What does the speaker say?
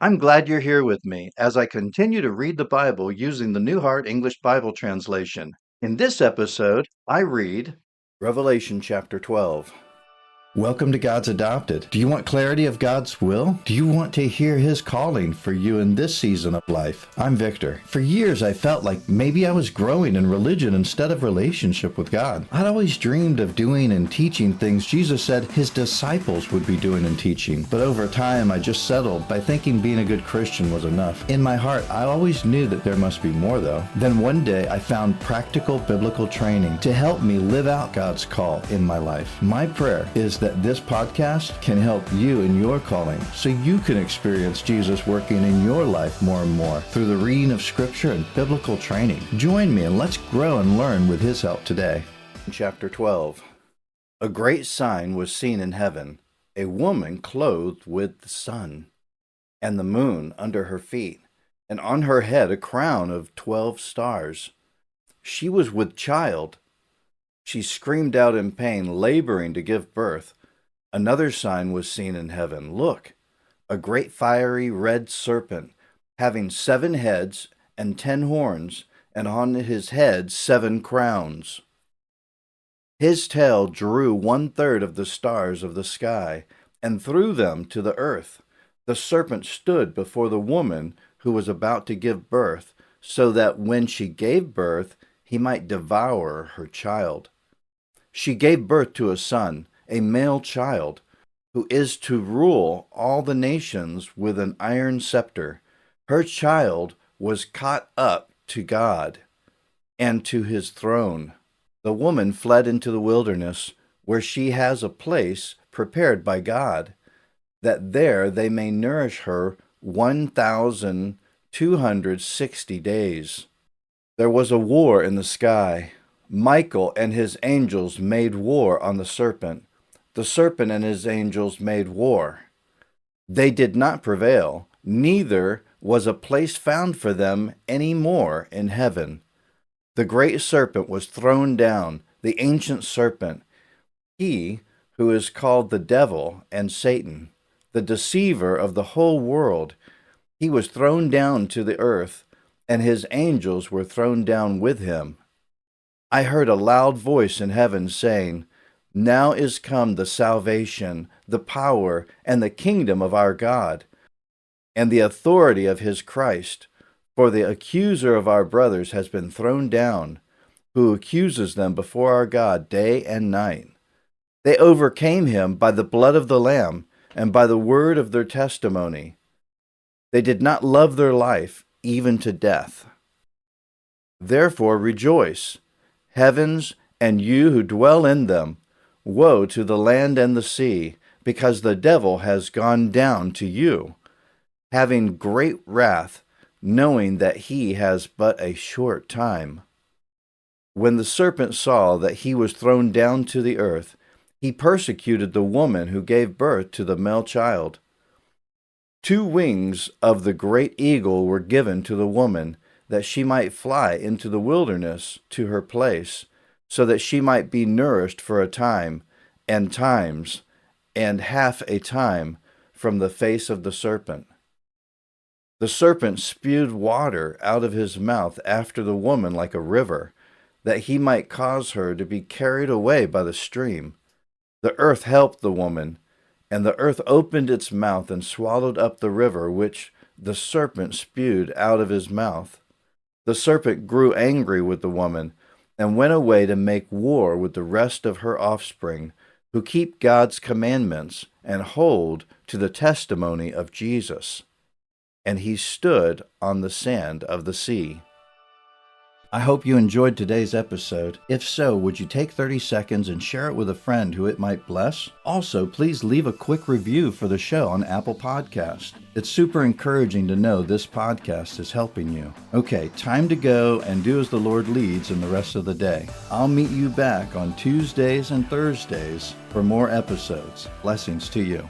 I'm glad you're here with me as I continue to read the Bible using the New Heart English Bible Translation. In this episode, I read Revelation chapter 12. Welcome to God's Adopted. Do you want clarity of God's will? Do you want to hear His calling for you in this season of life? I'm Victor. For years, I felt like maybe I was growing in religion instead of relationship with God. I'd always dreamed of doing and teaching things Jesus said His disciples would be doing and teaching. But over time, I just settled by thinking being a good Christian was enough. In my heart, I always knew that there must be more, though. Then one day, I found practical biblical training to help me live out God's call in my life. My prayer is that this podcast can help you in your calling so you can experience Jesus working in your life more and more through the reading of Scripture and biblical training. Join me and let's grow and learn with His help today. Chapter 12. A great sign was seen in heaven, a woman clothed with the sun, and the moon under her feet, and on her head a crown of 12 stars. She was with child. She screamed out in pain, laboring to give birth. Another sign was seen in heaven. Look, a great fiery red serpent, having 7 heads and 10 horns, and on his head 7 crowns. His tail drew 1/3 of the stars of the sky, and threw them to the earth. The serpent stood before the woman who was about to give birth, so that when she gave birth, he might devour her child. She gave birth to a son, a male child, who is to rule all the nations with an iron scepter. Her child was caught up to God and to His throne. The woman fled into the wilderness, where she has a place prepared by God, that there they may nourish her 1,260 days. There was a war in the sky. Michael and his angels made war on the serpent. The serpent and his angels made war. They did not prevail, neither was a place found for them any more in heaven. The great serpent was thrown down, the ancient serpent, he who is called the devil and Satan, the deceiver of the whole world. He was thrown down to the earth, and his angels were thrown down with him. I heard a loud voice in heaven saying, "Now is come the salvation, the power, and the kingdom of our God, and the authority of His Christ. For the accuser of our brothers has been thrown down, who accuses them before our God day and night. They overcame him by the blood of the Lamb and by the word of their testimony. They did not love their life even to death. Therefore rejoice, heavens, and you who dwell in them. Woe to the land and the sea, because the devil has gone down to you, having great wrath, knowing that he has but a short time." When the serpent saw that he was thrown down to the earth, he persecuted the woman who gave birth to the male child. 2 wings of the great eagle were given to the woman, that she might fly into the wilderness to her place, so that she might be nourished for a time, and times, and half a time from the face of the serpent. The serpent spewed water out of his mouth after the woman like a river, that he might cause her to be carried away by the stream. The earth helped the woman, and the earth opened its mouth and swallowed up the river which the serpent spewed out of his mouth. The serpent grew angry with the woman, and went away to make war with the rest of her offspring, who keep God's commandments and hold to the testimony of Jesus. And he stood on the sand of the sea. I hope you enjoyed today's episode. If so, would you take 30 seconds and share it with a friend who it might bless? Also, please leave a quick review for the show on Apple Podcast. It's super encouraging to know this podcast is helping you. Okay, time to go and do as the Lord leads in the rest of the day. I'll meet you back on Tuesdays and Thursdays for more episodes. Blessings to you.